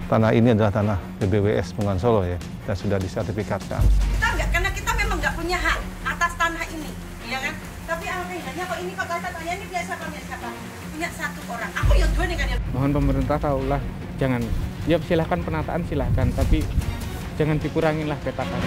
Tanah ini adalah tanah PBWS Bengawan Solo ya, dan sudah disertifikatkan. Kita enggak, karena kita memang nggak punya hak atas tanah ini, ya kan? Tapi alhamdulillahnya kok ini kok katanya ini biasa siapa? Punya satu orang. Aku yang dua nih kan ya. Mohon pemerintah tahulah, jangan, ya silahkan penataan silahkan, tapi jangan dikurangin lah petakan.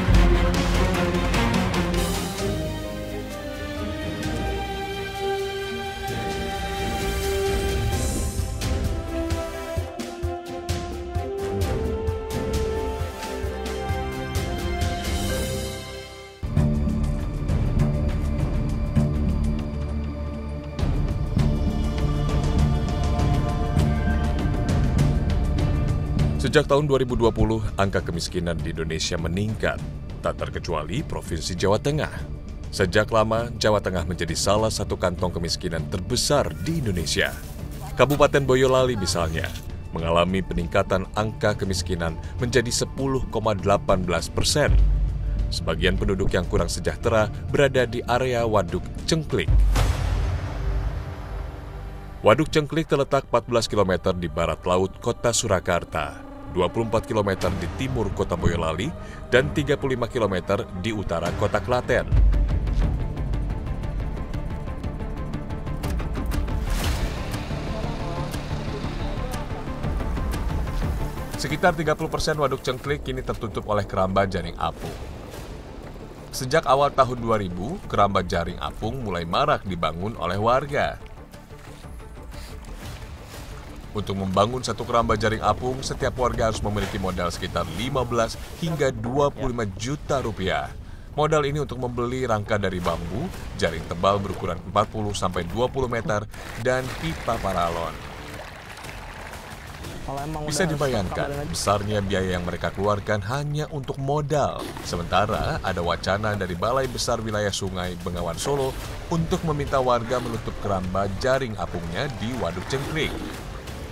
Sejak tahun 2020, angka kemiskinan di Indonesia meningkat, tak terkecuali Provinsi Jawa Tengah. Sejak lama, Jawa Tengah menjadi salah satu kantong kemiskinan terbesar di Indonesia. Kabupaten Boyolali misalnya, mengalami peningkatan angka kemiskinan menjadi 10,18%. Sebagian penduduk yang kurang sejahtera berada di area Waduk Cengklik. Waduk Cengklik terletak 14 km di barat laut kota Surakarta, 24 km di timur kota Boyolali, dan 35 km di utara kota Klaten. Sekitar 30% Waduk Cengklik kini tertutup oleh keramba jaring apung. Sejak awal tahun 2000, keramba jaring apung mulai marak dibangun oleh warga. Untuk membangun satu keramba jaring apung, setiap warga harus memiliki modal sekitar 15 hingga 25 juta rupiah. Modal ini untuk membeli rangka dari bambu, jaring tebal berukuran 40-20 meter, dan pipa paralon. Bisa dibayangkan besarnya biaya yang mereka keluarkan hanya untuk modal. Sementara ada wacana dari Balai Besar Wilayah Sungai Bengawan Solo untuk meminta warga menutup keramba jaring apungnya di Waduk Cengklik.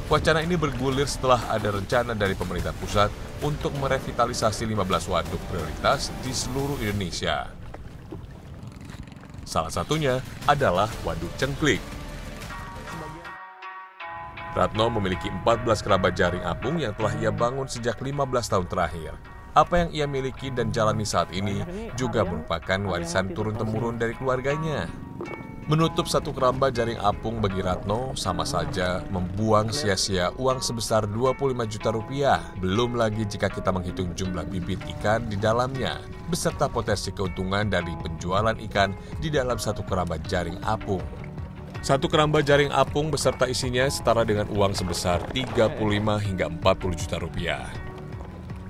Wacana ini bergulir setelah ada rencana dari pemerintah pusat untuk merevitalisasi 15 waduk prioritas di seluruh Indonesia. Salah satunya adalah Waduk Cengklik. Ratno memiliki 14 keramba jaring apung yang telah ia bangun sejak 15 tahun terakhir. Apa yang ia miliki dan jalani saat ini juga merupakan warisan turun-temurun dari keluarganya. Menutup satu keramba jaring apung bagi Ratno sama saja membuang sia-sia uang sebesar 25 juta rupiah. Belum lagi jika kita menghitung jumlah bibit ikan di dalamnya, beserta potensi keuntungan dari penjualan ikan di dalam satu keramba jaring apung. Satu keramba jaring apung beserta isinya setara dengan uang sebesar 35 hingga 40 juta rupiah.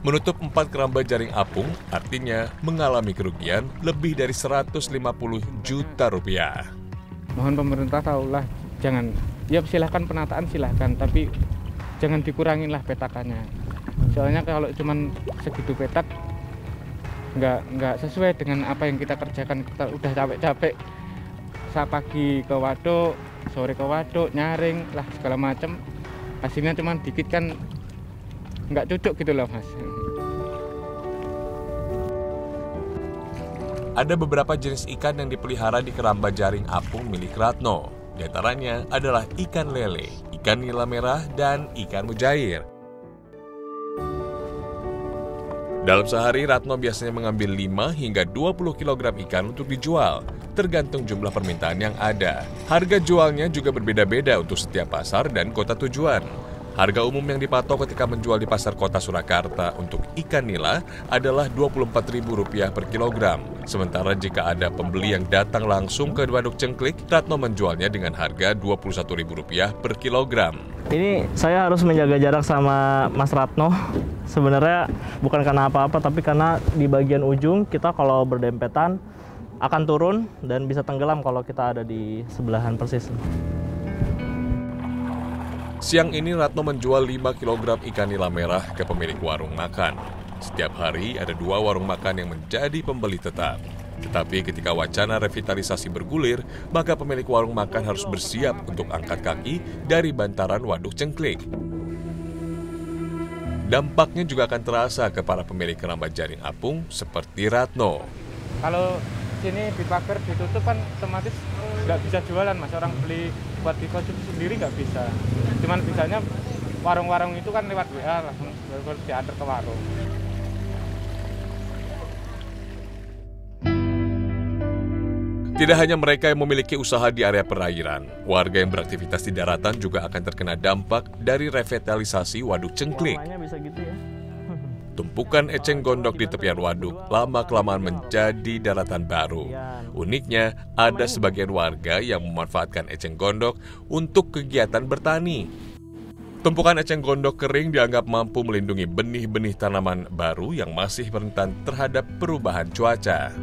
Menutup 4 keramba jaring apung artinya mengalami kerugian lebih dari 150 juta rupiah. Mohon pemerintah tahulah, jangan, ya silahkan penataan silahkan, tapi jangan dikurangin lah petakannya. Soalnya kalau cuman segitu petak, nggak sesuai dengan apa yang kita kerjakan. Kita udah capek-capek, saat pagi ke waduk, sore ke waduk, nyaring lah segala macam. Hasilnya cuman dikit kan, nggak cocok gitu loh mas. Ada beberapa jenis ikan yang dipelihara di keramba jaring apung milik Ratno. Di antaranya adalah ikan lele, ikan nila merah, dan ikan mujair. Dalam sehari, Ratno biasanya mengambil 5 hingga 20 kg ikan untuk dijual, tergantung jumlah permintaan yang ada. Harga jualnya juga berbeda-beda untuk setiap pasar dan kota tujuan. Harga umum yang dipatok ketika menjual di pasar kota Surakarta untuk ikan nila adalah Rp24.000 per kilogram. Sementara jika ada pembeli yang datang langsung ke Waduk Cengklik, Ratno menjualnya dengan harga Rp21.000 per kilogram. Ini saya harus menjaga jarak sama Mas Ratno. Sebenarnya bukan karena apa-apa, tapi karena di bagian ujung kita kalau berdempetan akan turun dan bisa tenggelam kalau kita ada di sebelahan persis. Siang ini Ratno menjual 5 kg ikan nila merah ke pemilik warung makan. Setiap hari ada 2 warung makan yang menjadi pembeli tetap. Tetapi ketika wacana revitalisasi bergulir, maka pemilik warung makan harus bersiap untuk angkat kaki dari bantaran Waduk Cengklik. Dampaknya juga akan terasa ke para pemilik keramba jaring apung seperti Ratno. Kalau sini dipagar ditutup kan otomatis nggak bisa jualan mas, orang beli buat dikonsumsi sendiri nggak bisa. Cuman bisanya warung-warung itu kan lewat WA langsung diantar ke warung. Tidak hanya mereka yang memiliki usaha di area perairan, warga yang beraktivitas di daratan juga akan terkena dampak dari revitalisasi Waduk Cengklik. Warnanya bisa gitu ya. Tumpukan eceng gondok di tepian waduk lama-kelamaan menjadi daratan baru. Uniknya, ada sebagian warga yang memanfaatkan eceng gondok untuk kegiatan bertani. Tumpukan eceng gondok kering dianggap mampu melindungi benih-benih tanaman baru yang masih rentan terhadap perubahan cuaca.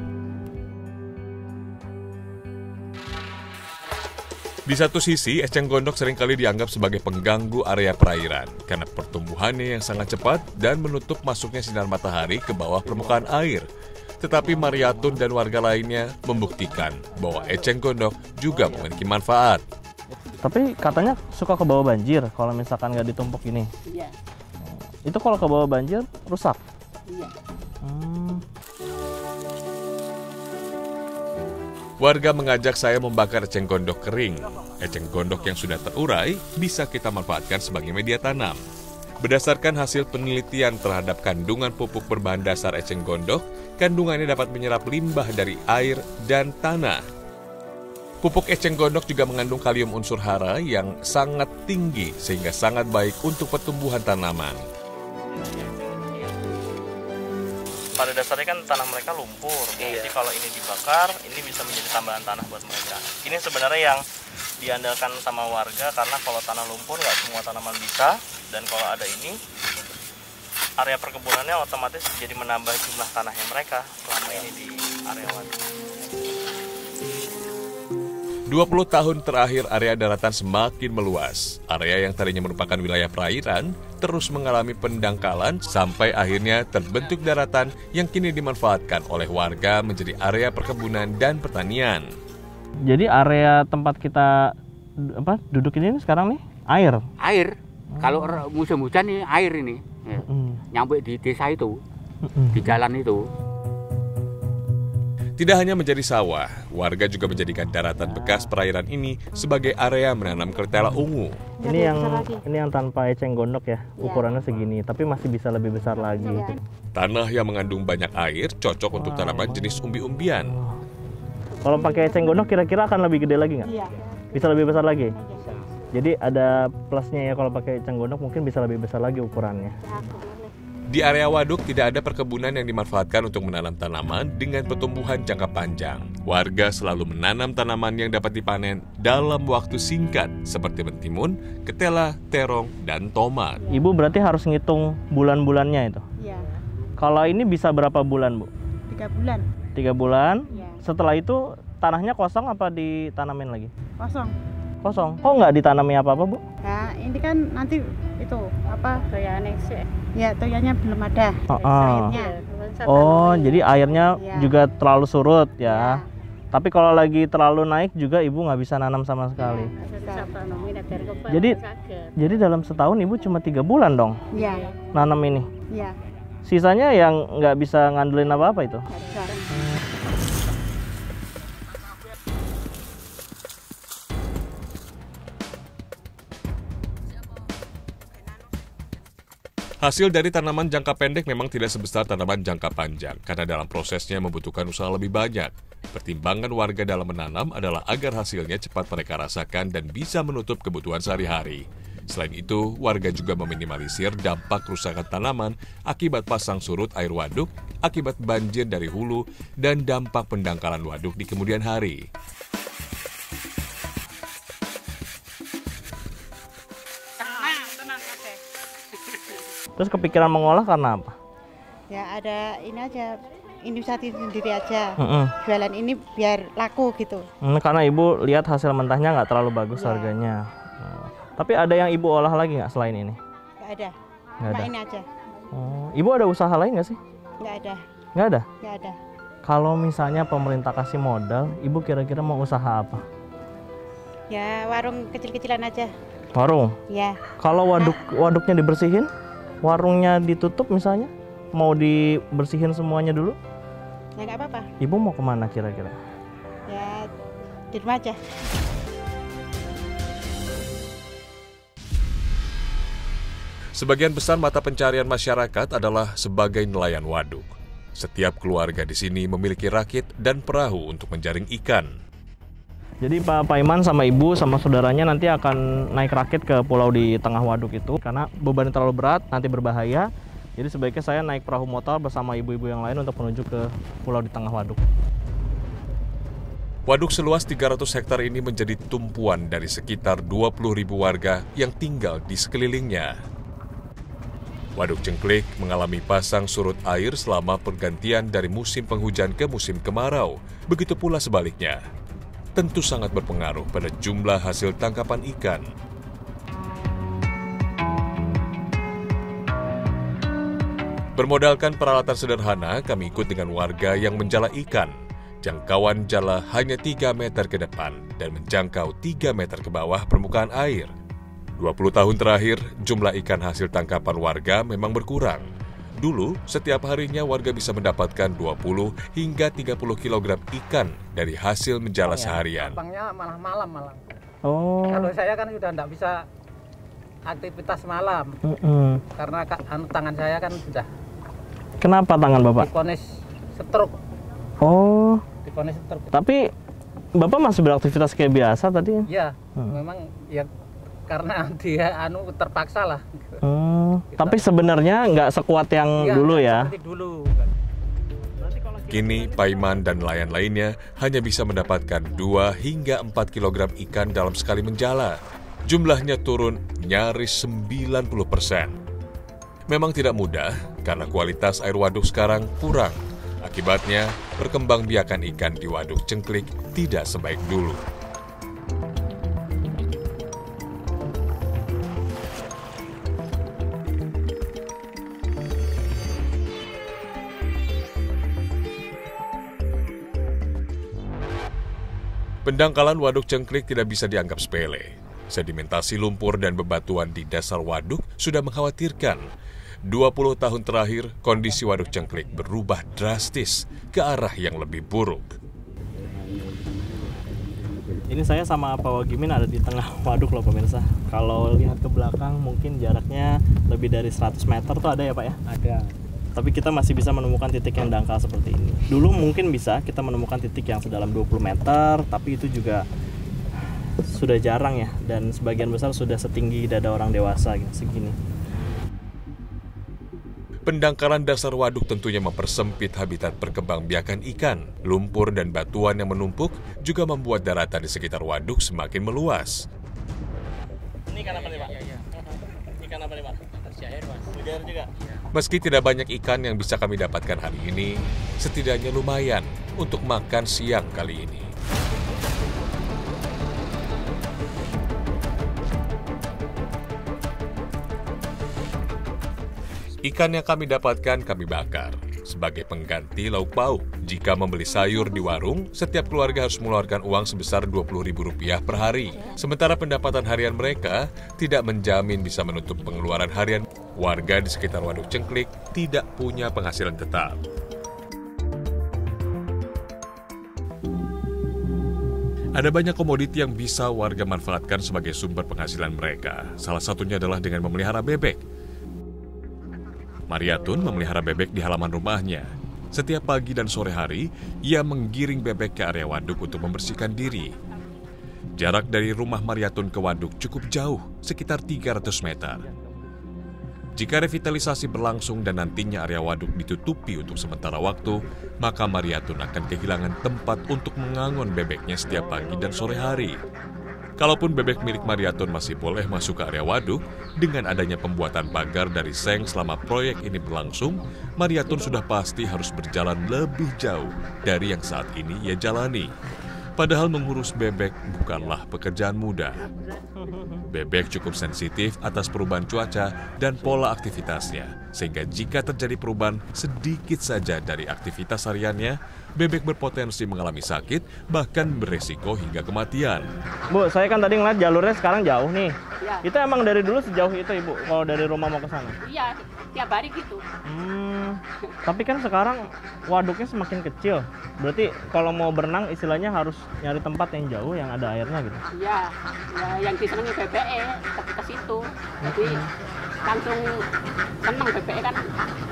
Di satu sisi, eceng gondok seringkali dianggap sebagai pengganggu area perairan karena pertumbuhannya yang sangat cepat dan menutup masuknya sinar matahari ke bawah permukaan air. Tetapi Mariatun dan warga lainnya membuktikan bahwa eceng gondok juga memiliki manfaat. Tapi katanya suka ke bawah banjir kalau misalkan nggak ditumpuk ini. Iya. Itu kalau ke bawah banjir rusak. Iya. Warga mengajak saya membakar eceng gondok kering. Eceng gondok yang sudah terurai bisa kita manfaatkan sebagai media tanam. Berdasarkan hasil penelitian terhadap kandungan pupuk berbahan dasar eceng gondok, kandungannya dapat menyerap limbah dari air dan tanah. Pupuk eceng gondok juga mengandung kalium unsur hara yang sangat tinggi sehingga sangat baik untuk pertumbuhan tanaman. Pada dasarnya kan tanah mereka lumpur, jadi kalau ini dibakar, ini bisa menjadi tambahan tanah buat mereka. Ini sebenarnya yang diandalkan sama warga karena kalau tanah lumpur nggak semua tanaman bisa, dan kalau ada ini, area perkebunannya otomatis jadi menambah jumlah tanahnya mereka selama ini di area waduk. 20 tahun terakhir area daratan semakin meluas. Area yang tadinya merupakan wilayah perairan terus mengalami pendangkalan sampai akhirnya terbentuk daratan yang kini dimanfaatkan oleh warga menjadi area perkebunan dan pertanian. Jadi area tempat kita duduk ini sekarang nih air. Air. Kalau musim hujan nih air ini. Ya. Nyampe di desa itu. Di jalan itu. Tidak hanya menjadi sawah, warga juga menjadikan daratan bekas perairan ini sebagai area menanam ketela ungu. Ini yang tanpa eceng gondok ya, ukurannya segini, tapi masih bisa lebih besar lagi. Tanah yang mengandung banyak air cocok untuk tanaman jenis umbi-umbian. Kalau pakai eceng gondok kira-kira akan lebih gede lagi nggak? Iya. Bisa lebih besar lagi? Jadi ada plusnya ya kalau pakai eceng gondok mungkin bisa lebih besar lagi ukurannya. Di area waduk tidak ada perkebunan yang dimanfaatkan untuk menanam tanaman dengan pertumbuhan jangka panjang. Warga selalu menanam tanaman yang dapat dipanen dalam waktu singkat seperti mentimun, ketela, terong, dan tomat. Ibu berarti harus ngitung bulan-bulannya itu? Iya, Kalau ini bisa berapa bulan, Bu? 3 bulan. 3 bulan? Iya. Setelah itu tanahnya kosong apa ditanamin lagi? Kosong. Kosong. Kok nggak ditanami apa-apa, Bu? Nah, ini kan nanti itu apa? Toyane sih. Ya, toyanya belum ada. Airnya. Airnya. Oh, jadi airnya Iya. juga terlalu surut ya. Ya. Tapi kalau lagi terlalu naik juga Ibu nggak bisa nanam sama sekali. Jadi dalam setahun Ibu cuma 3 bulan dong Iya. nanam ini. Iya. Sisanya yang nggak bisa ngandelin apa-apa itu. Hasil dari tanaman jangka pendek memang tidak sebesar tanaman jangka panjang, karena dalam prosesnya membutuhkan usaha lebih banyak. Pertimbangan warga dalam menanam adalah agar hasilnya cepat mereka rasakan dan bisa menutup kebutuhan sehari-hari. Selain itu, warga juga meminimalisir dampak kerusakan tanaman akibat pasang surut air waduk, akibat banjir dari hulu, dan dampak pendangkalan waduk di kemudian hari. Terus kepikiran mengolah karena apa? Ya ada ini aja, inisiatif sendiri aja. Mm-mm. Jualan ini biar laku gitu. Karena Ibu lihat hasil mentahnya nggak terlalu bagus Iya. harganya. Tapi ada yang Ibu olah lagi nggak selain ini? Nggak ada. Nggak Cuma ada. ini aja. Ibu ada usaha lain nggak sih? Nggak ada. Nggak ada? Nggak ada. Kalau misalnya pemerintah kasih modal, Ibu kira-kira mau usaha apa? Ya warung kecil-kecilan aja. Warung? Ya. Kalau waduknya dibersihin, warungnya ditutup misalnya, mau dibersihin semuanya dulu, Ya nggak apa-apa. Ibu mau kemana kira-kira? Ya di rumah aja. Sebagian besar mata pencarian masyarakat adalah sebagai nelayan waduk. Setiap keluarga di sini memiliki rakit dan perahu untuk menjaring ikan. Jadi Pak Paiman sama Ibu sama saudaranya nanti akan naik rakit ke pulau di tengah waduk itu karena beban terlalu berat, nanti berbahaya. Jadi sebaiknya saya naik perahu motor bersama ibu-ibu yang lain untuk menuju ke pulau di tengah waduk. Waduk seluas 300 hektar ini menjadi tumpuan dari sekitar 20.000 warga yang tinggal di sekelilingnya. Waduk Cengklik mengalami pasang surut air selama pergantian dari musim penghujan ke musim kemarau. Begitu pula sebaliknya. Tentu sangat berpengaruh pada jumlah hasil tangkapan ikan. Bermodalkan peralatan sederhana, kami ikut dengan warga yang menjala ikan. Jangkauan jala hanya 3 meter ke depan dan menjangkau 3 meter ke bawah permukaan air. 20 tahun terakhir, jumlah ikan hasil tangkapan warga memang berkurang. Dulu, setiap harinya warga bisa mendapatkan 20 hingga 30 kg ikan dari hasil menjala seharian. Gampangnya malah malam. Oh. Kalau saya kan sudah tidak bisa aktivitas malam. Karena tangan saya kan sudah. Kenapa tangan Bapak? Divonis stroke. Oh. Divonis stroke. Tapi Bapak masih beraktivitas kayak biasa tadi? Iya, memang ya karena dia terpaksa lah. Tapi sebenarnya nggak sekuat yang dulu ya? Seperti dulu. Kini, Paiman dan nelayan lainnya hanya bisa mendapatkan 2 hingga 4 kg ikan dalam sekali menjala. Jumlahnya turun nyaris 90%. Memang tidak mudah karena kualitas air waduk sekarang kurang. Akibatnya, perkembangbiakan ikan di Waduk Cengklik tidak sebaik dulu. Pendangkalan Waduk Cengklik tidak bisa dianggap sepele. Sedimentasi lumpur dan bebatuan di dasar waduk sudah mengkhawatirkan. 20 tahun terakhir, kondisi Waduk Cengklik berubah drastis ke arah yang lebih buruk. Ini saya sama Pak Wagimin ada di tengah waduk loh pemirsa. Kalau lihat ke belakang mungkin jaraknya lebih dari 100 meter tuh ada ya Pak ya? Ada. Tapi kita masih bisa menemukan titik yang dangkal seperti ini. Dulu mungkin bisa kita menemukan titik yang sedalam 20 meter, tapi itu juga sudah jarang ya. Dan sebagian besar sudah setinggi dada orang dewasa gitu, segini. Pendangkalan dasar waduk tentunya mempersempit habitat perkembangbiakan ikan. Lumpur dan batuan yang menumpuk juga membuat daratan di sekitar waduk semakin meluas. Ini ikan apa nih Pak? Ikan apa nih Pak? Jair Mas. Jair juga? Meski tidak banyak ikan yang bisa kami dapatkan hari ini, setidaknya lumayan untuk makan siang kali ini. Ikan yang kami dapatkan kami bakar sebagai pengganti lauk pauk. Jika membeli sayur di warung, setiap keluarga harus mengeluarkan uang sebesar Rp20.000 per hari. Sementara pendapatan harian mereka tidak menjamin bisa menutup pengeluaran harian. Warga di sekitar Waduk Cengklik tidak punya penghasilan tetap. Ada banyak komoditi yang bisa warga manfaatkan sebagai sumber penghasilan mereka. Salah satunya adalah dengan memelihara bebek. Mariatun memelihara bebek di halaman rumahnya. Setiap pagi dan sore hari, ia menggiring bebek ke area waduk untuk membersihkan diri. Jarak dari rumah Mariatun ke waduk cukup jauh, sekitar 300 meter. Jika revitalisasi berlangsung dan nantinya area waduk ditutupi untuk sementara waktu, maka Mariatun akan kehilangan tempat untuk mengangon bebeknya setiap pagi dan sore hari. Kalaupun bebek milik Mariatun masih boleh masuk ke area waduk, dengan adanya pembuatan pagar dari seng selama proyek ini berlangsung, Mariatun sudah pasti harus berjalan lebih jauh dari yang saat ini ia jalani. Padahal mengurus bebek bukanlah pekerjaan mudah. Bebek cukup sensitif atas perubahan cuaca dan pola aktivitasnya, sehingga jika terjadi perubahan sedikit saja dari aktivitas hariannya, bebek berpotensi mengalami sakit, bahkan beresiko hingga kematian. Bu, saya kan tadi ngeliat jalurnya sekarang jauh nih. Iya. Itu emang dari dulu sejauh itu Ibu, kalau dari rumah mau ke sana? Iya, tiap hari gitu. Tapi kan sekarang waduknya semakin kecil. Berarti kalau mau berenang istilahnya harus nyari tempat yang jauh yang ada airnya gitu. Iya, ya, yang disenangi BBE tapi ke situ. Jadi langsung seneng bebek kan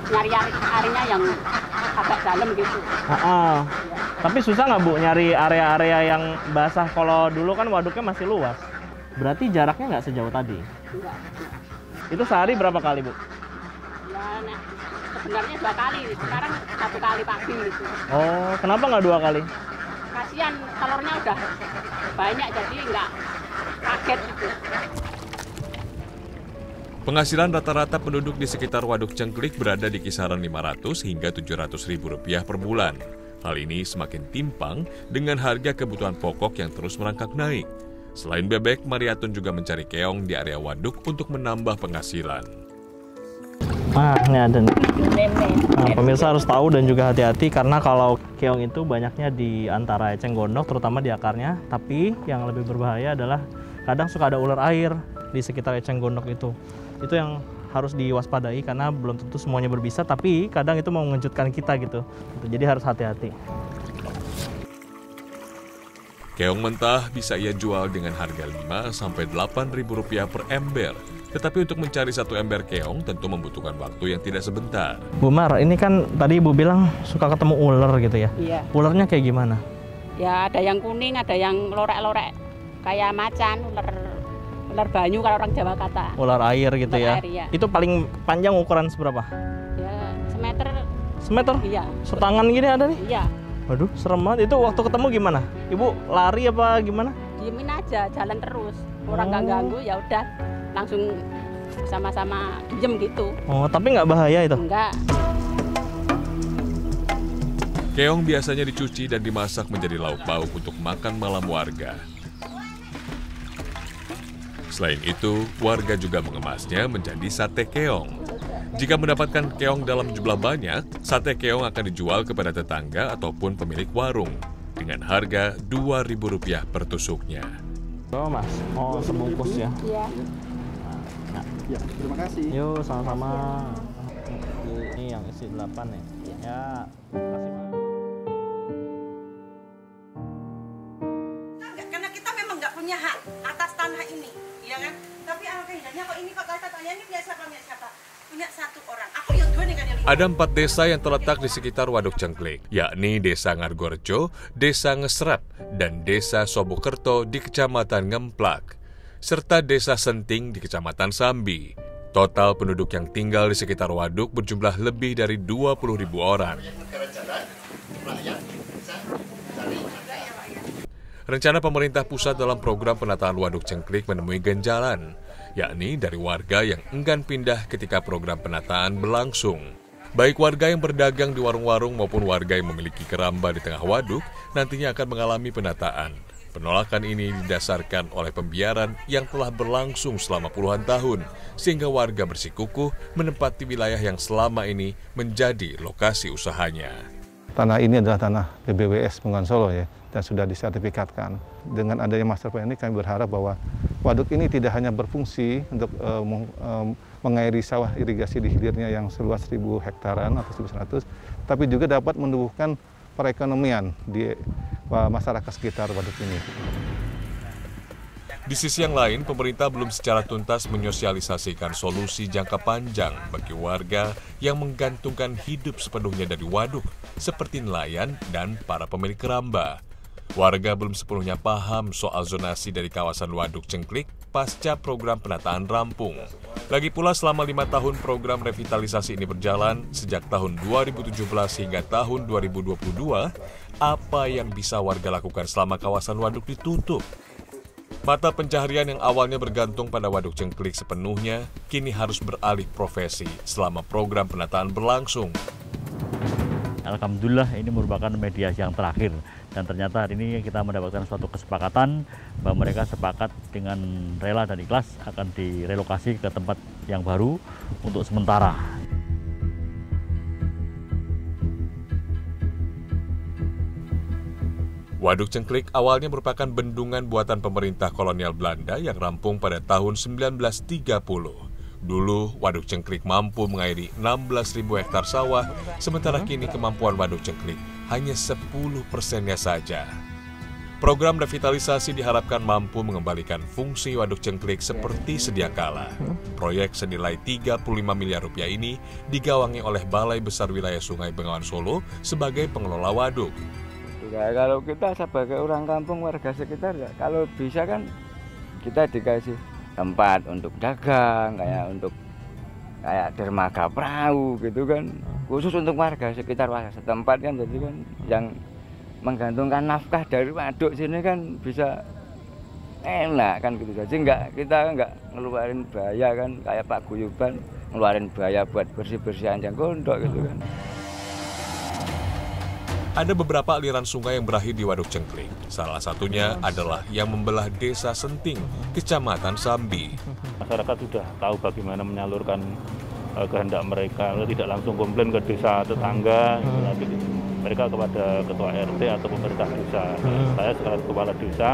nyari airnya yang agak dalam gitu. Tapi susah nggak Bu nyari area-area yang basah? Kalau dulu kan waduknya masih luas. Berarti jaraknya nggak sejauh tadi? Enggak. Itu sehari berapa kali Bu? Ya, sebenarnya 2 kali, sekarang 1 kali pagi gitu. Oh, kenapa nggak 2 kali? Kasihan telurnya udah banyak jadi nggak kaget gitu. Penghasilan rata-rata penduduk di sekitar Waduk Cengklik berada di kisaran 500 hingga 700 ribu rupiah per bulan. Hal ini semakin timpang dengan harga kebutuhan pokok yang terus merangkak naik. Selain bebek, Mariatun juga mencari keong di area waduk untuk menambah penghasilan. Ini ada nih. Pemirsa harus tahu dan juga hati-hati karena kalau keong itu banyaknya di antara eceng gondok, terutama di akarnya. Tapi yang lebih berbahaya adalah kadang suka ada ular air di sekitar eceng gondok itu. Itu yang harus diwaspadai karena belum tentu semuanya berbisa, tapi kadang itu mau mengejutkan kita gitu. Jadi harus hati-hati. Keong mentah bisa ia jual dengan harga 5 sampai 8 ribu rupiah per ember. Tetapi untuk mencari 1 ember keong tentu membutuhkan waktu yang tidak sebentar. Bu Mar, ini kan tadi Ibu bilang suka ketemu ular gitu ya? Iya. Ularnya kayak gimana? Ya ada yang kuning, ada yang lorek-lorek kayak macan, ular banyu kalau orang Jawa kata. Ular air gitu ular ya? Air, iya. Itu paling panjang ukuran seberapa? Ya semeter. Semeter? Iya. Setangan gini ada nih? Iya. Waduh, serem banget. Itu waktu ketemu gimana? Ibu lari apa gimana? Diemin aja, jalan terus. Orang nggak ganggu, ya udah langsung sama-sama diem gitu. Oh, tapi nggak bahaya itu? Enggak. Keong biasanya dicuci dan dimasak menjadi lauk pauk untuk makan malam warga. Selain itu, warga juga mengemasnya menjadi sate keong. Jika mendapatkan keong dalam jumlah banyak, sate keong akan dijual kepada tetangga ataupun pemilik warung dengan harga Rp2.000 per tusuknya. Oh Mas, sebungkus ya? Iya. Ya, terima kasih. Yuk, sama-sama. Ini yang isi 8 ya? Ya, terima kasih Mas. Karena kita memang nggak punya hak atas tanah ini, ya kan? Tapi alangkah indahnya kok ini kok katanya ini punya siapa? Punya 1 orang. Aku yang 2 nih kan. Ada 4 desa yang terletak di sekitar Waduk Cengklik, yakni Desa Ngargorejo, Desa Ngesrep, dan Desa Sobokerto di Kecamatan Ngemplak, serta Desa Senting di Kecamatan Sambi. Total penduduk yang tinggal di sekitar waduk berjumlah lebih dari 20.000 orang. Rencana pemerintah pusat dalam program penataan Waduk Cengklik menemui ganjalan, yakni dari warga yang enggan pindah ketika program penataan berlangsung. Baik warga yang berdagang di warung-warung maupun warga yang memiliki keramba di tengah waduk nantinya akan mengalami penataan. Penolakan ini didasarkan oleh pembiaran yang telah berlangsung selama puluhan tahun, sehingga warga bersikukuh menempati wilayah yang selama ini menjadi lokasi usahanya. Tanah ini adalah tanah PBWS Bengawan Solo ya, dan sudah disertifikatkan. Dengan adanya master plan ini kami berharap bahwa waduk ini tidak hanya berfungsi untuk mengairi sawah irigasi di hilirnya yang seluas 1.000 hektaran atau 1.100, tapi juga dapat menumbuhkan perekonomian di masyarakat sekitar waduk ini. Di sisi yang lain, pemerintah belum secara tuntas menyosialisasikan solusi jangka panjang bagi warga yang menggantungkan hidup sepenuhnya dari waduk, seperti nelayan dan para pemilik keramba. Warga belum sepenuhnya paham soal zonasi dari kawasan Waduk Cengklik pasca program penataan rampung. Lagi pula selama 5 tahun program revitalisasi ini berjalan, sejak tahun 2017 hingga tahun 2022, apa yang bisa warga lakukan selama kawasan waduk ditutup? Mata pencaharian yang awalnya bergantung pada Waduk Cengklik sepenuhnya, kini harus beralih profesi selama program penataan berlangsung. Alhamdulillah ini merupakan mediasi yang terakhir. Dan ternyata hari ini kita mendapatkan suatu kesepakatan bahwa mereka sepakat dengan rela dan ikhlas akan direlokasi ke tempat yang baru untuk sementara. Waduk Cengklik awalnya merupakan bendungan buatan pemerintah kolonial Belanda yang rampung pada tahun 1930. Dulu, Waduk Cengklik mampu mengairi 16.000 hektar sawah, sementara kini kemampuan Waduk Cengklik hanya 10%-nya saja. Program revitalisasi diharapkan mampu mengembalikan fungsi Waduk Cengklik seperti sedia kala. Proyek senilai 35 miliar rupiah ini digawangi oleh Balai Besar Wilayah Sungai Bengawan Solo sebagai pengelola waduk. Kalau kita sebagai orang kampung, warga sekitar, ya, kalau bisa kan kita dikasih tempat untuk dagang, kayak dermaga perahu gitu kan, khusus untuk warga sekitar, warga setempat kan, jadi kan yang menggantungkan nafkah dari waduk sini kan bisa enak kan gitu. Jadi kita nggak ngeluarin biaya kan kayak Pak Guyuban ngeluarin biaya buat bersih-bersih Anjang Gondok gitu kan. Ada beberapa aliran sungai yang berakhir di Waduk Cengklik. Salah satunya adalah yang membelah Desa Senting, Kecamatan Sambi. Masyarakat sudah tahu bagaimana menyalurkan kehendak mereka, tidak langsung komplain ke desa tetangga, tapi mereka kepada ketua RT atau pemerintah desa. Saya sebagai kepala desa,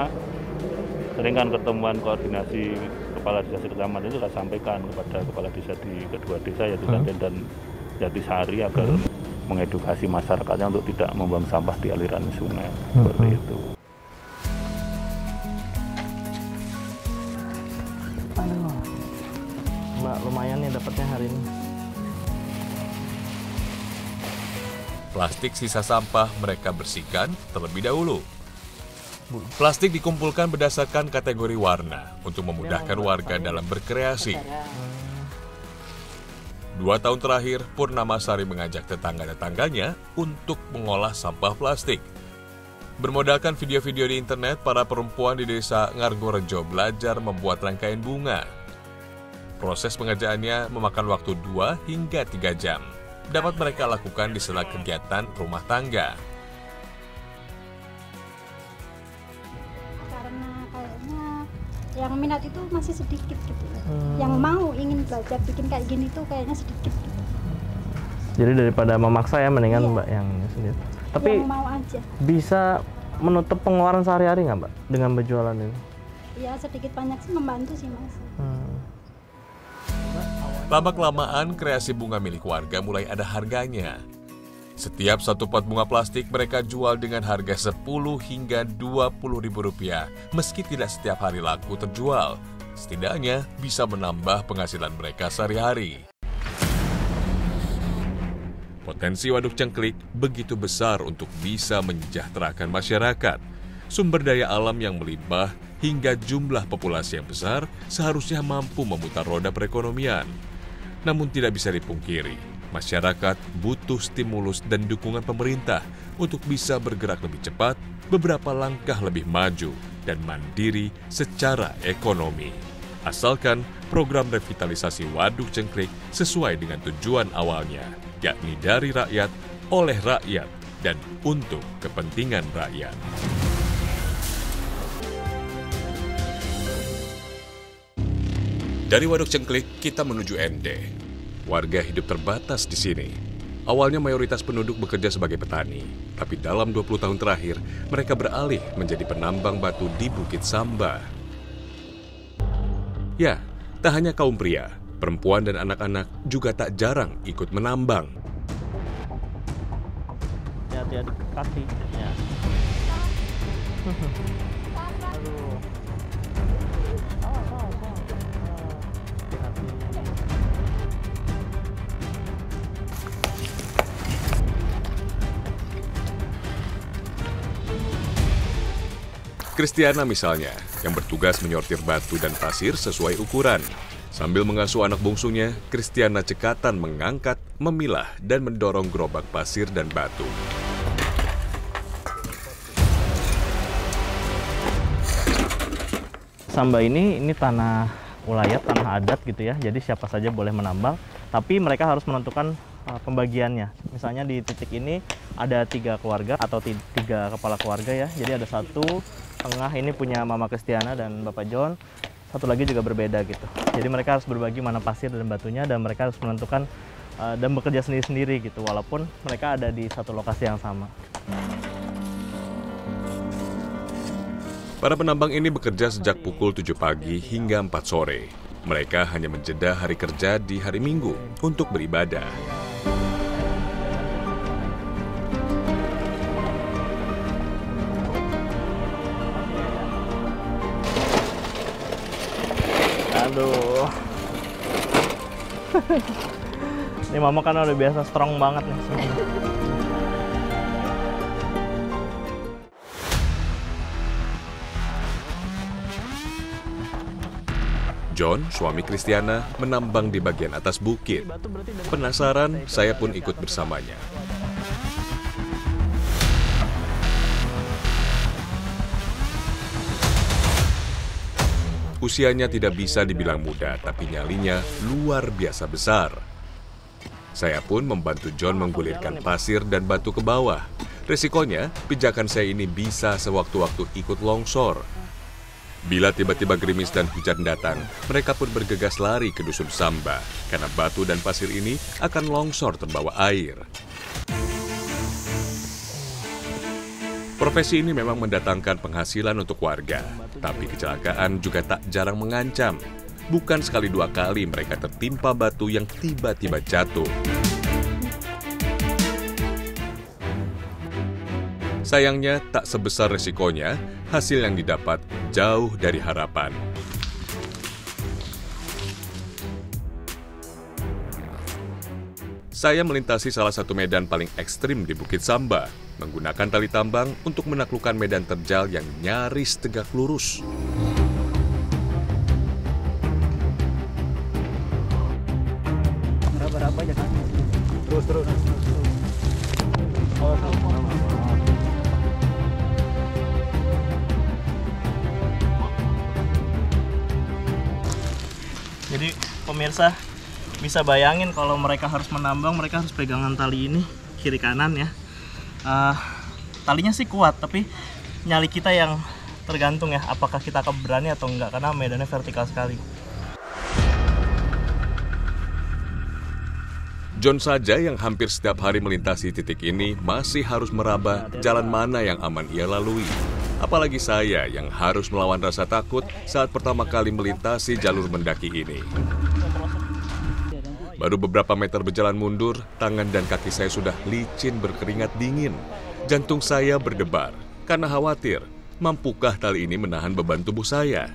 sering kan ketemuan koordinasi kepala desa kecamatan itu saya sampaikan kepada kepala desa di kedua desa, yaitu Klaten dan Jatisari, agar mengedukasi masyarakatnya untuk tidak membuang sampah di aliran sungai. Seperti itu. Aduh, Mbak, lumayan nih dapatnya hari ini. Plastik sisa sampah mereka bersihkan terlebih dahulu. Plastik dikumpulkan berdasarkan kategori warna untuk memudahkan warga dalam berkreasi. 2 tahun terakhir, Purnamasari mengajak tetangga-tetangganya untuk mengolah sampah plastik. Bermodalkan video-video di internet, para perempuan di desa Ngargorejo belajar membuat rangkaian bunga. Proses pengerjaannya memakan waktu 2 hingga 3 jam. Dapat mereka lakukan di sela kegiatan rumah tangga. Karena kayaknya yang minat itu masih sedikit gitu. Yang mau ingin belajar bikin kayak gini tuh kayaknya sedikit gitu. Jadi daripada memaksa ya, mendingan Mbak yang sendiri. Tapi yang mau aja. Bisa menutup pengeluaran sehari-hari nggak Mbak dengan berjualan ini? Ya sedikit banyak sih membantu sih Mas. Lama-kelamaan kreasi bunga milik warga mulai ada harganya. Setiap satu pot bunga plastik mereka jual dengan harga 10 hingga 20 ribu rupiah, meski tidak setiap hari laku terjual. Setidaknya bisa menambah penghasilan mereka sehari-hari. Potensi Waduk Cengklik begitu besar untuk bisa mensejahterakan masyarakat. Sumber daya alam yang melimpah hingga jumlah populasi yang besar seharusnya mampu memutar roda perekonomian. Namun tidak bisa dipungkiri, masyarakat butuh stimulus dan dukungan pemerintah untuk bisa bergerak lebih cepat, beberapa langkah lebih maju, dan mandiri secara ekonomi. Asalkan program revitalisasi Waduk Cengklik sesuai dengan tujuan awalnya, yakni dari rakyat, oleh rakyat, dan untuk kepentingan rakyat. Dari Waduk Cengklik, kita menuju Ende. Warga hidup terbatas di sini. Awalnya mayoritas penduduk bekerja sebagai petani, tapi dalam 20 tahun terakhir, mereka beralih menjadi penambang batu di Bukit Samba. Ya, tak hanya kaum pria, perempuan dan anak-anak juga tak jarang ikut menambang. Hati-hati kaki. Ya. Aduh. Kristiana misalnya, yang bertugas menyortir batu dan pasir sesuai ukuran. Sambil mengasuh anak bungsunya, Kristiana cekatan mengangkat, memilah, dan mendorong gerobak pasir dan batu. Samba ini tanah ulayat, tanah adat gitu ya, jadi siapa saja boleh menambang, tapi mereka harus menentukan pembagiannya. Misalnya di titik ini ada 3 keluarga atau 3 kepala keluarga ya, jadi ada 1 tengah ini punya Mama Kristiana dan Bapak John, 1 lagi juga berbeda gitu. Jadi mereka harus berbagi mana pasir dan batunya, dan mereka harus menentukan dan bekerja sendiri-sendiri gitu, walaupun mereka ada di satu lokasi yang sama. Para penambang ini bekerja sejak pukul 7 pagi hingga 4 sore. Mereka hanya menjeda hari kerja di hari Minggu untuk beribadah. Aduh. Ini mama kan udah biasa strong banget nih semuanya. John, suami Kristiana, menambang di bagian atas bukit. Penasaran, saya pun ikut bersamanya. Usianya tidak bisa dibilang muda, tapi nyalinya luar biasa besar. Saya pun membantu John menggulirkan pasir dan batu ke bawah. Resikonya, pijakan saya ini bisa sewaktu-waktu ikut longsor. Bila tiba-tiba gerimis dan hujan datang, mereka pun bergegas lari ke dusun Samba, karena batu dan pasir ini akan longsor terbawa air. Profesi ini memang mendatangkan penghasilan untuk warga, tapi kecelakaan juga tak jarang mengancam. Bukan sekali dua kali mereka tertimpa batu yang tiba-tiba jatuh. Sayangnya, tak sebesar resikonya, hasil yang didapat jauh dari harapan. Saya melintasi salah satu medan paling ekstrim di Bukit Samba, menggunakan tali tambang untuk menaklukkan medan terjal yang nyaris tegak lurus. Berapa aja kan? Terus. Jadi pemirsa bisa bayangin kalau mereka harus menambang, mereka harus pegangan tali ini kiri kanan ya. Talinya sih kuat, tapi nyali kita yang tergantung ya, apakah kita akan berani atau enggak, karena medannya vertikal sekali. John saja yang hampir setiap hari melintasi titik ini masih harus meraba jalan mana yang aman ia lalui. Apalagi saya yang harus melawan rasa takut saat pertama kali melintasi jalur mendaki ini. Baru beberapa meter berjalan mundur, tangan dan kaki saya sudah licin berkeringat dingin. Jantung saya berdebar karena khawatir, mampukah tali ini menahan beban tubuh saya?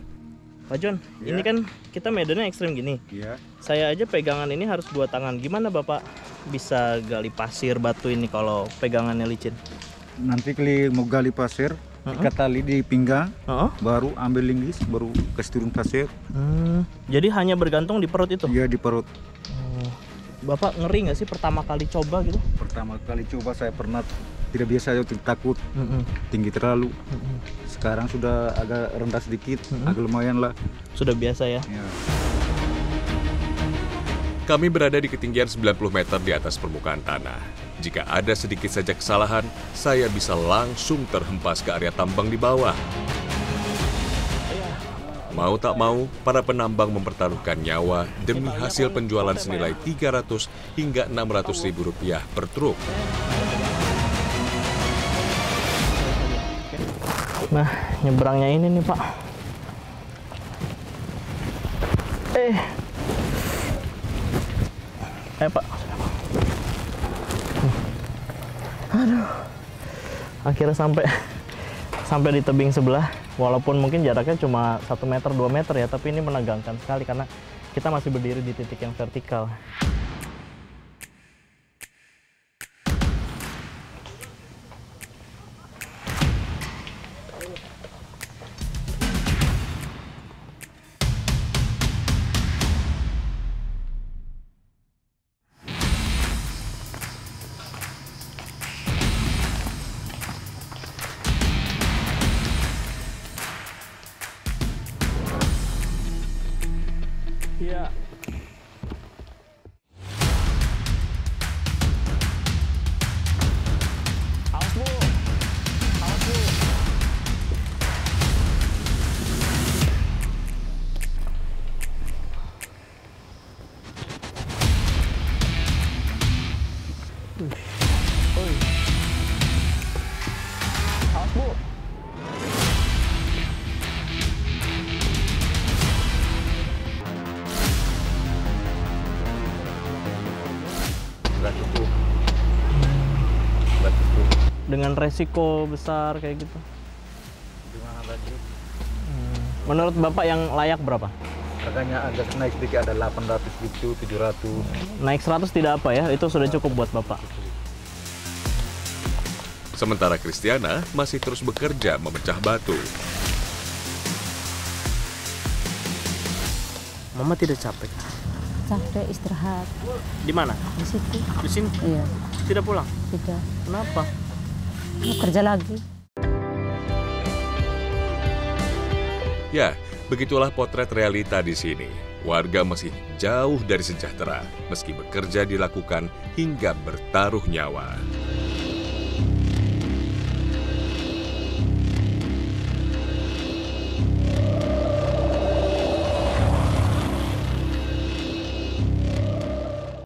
Pak John, Ya. ini kan kita medannya ekstrim gini. Iya. Saya aja pegangan ini harus 2 tangan. Gimana Bapak bisa gali pasir batu ini kalau pegangannya licin? Nanti kali mau gali pasir, ikat tali di pinggang, baru ambil linggis, baru kasih turun pasir. Jadi hanya bergantung di perut itu? Iya, di perut. Bapak ngeri nggak sih pertama kali coba gitu? Pertama kali coba saya pernah tidak biasa, takut, tinggi terlalu. Sekarang sudah agak rendah sedikit, agak lumayan lah. Sudah biasa ya? Ya. Kami berada di ketinggian 90 meter di atas permukaan tanah. Jika ada sedikit saja kesalahan, saya bisa langsung terhempas ke area tambang di bawah. Mau tak mau, para penambang mempertaruhkan nyawa demi hasil penjualan senilai 300 hingga 600 ribu rupiah per truk. Nah, nyebrangnya ini nih Pak. Pak. Aduh. Akhirnya sampai di tebing sebelah. Walaupun mungkin jaraknya cuma 1 meter, 2 meter ya, tapi ini menegangkan sekali karena kita masih berdiri di titik yang vertikal. Ya. Awas Bu. Awas Bu. Awas Bu. Dengan resiko besar kayak gitu. Menurut Bapak yang layak berapa? Harganya agak naik sedikit, ada 800 gitu, 700. Naik 100 tidak apa ya, itu sudah cukup buat Bapak. Sementara Kristiana masih terus bekerja memecah batu. Mama tidak capek? Capek, istirahat. Di mana? Di situ. Di sini? Iya. Tidak pulang? Tidak. Kenapa? Mau kerja lagi. Ya, begitulah potret realita di sini. Warga masih jauh dari sejahtera, meski bekerja dilakukan hingga bertaruh nyawa.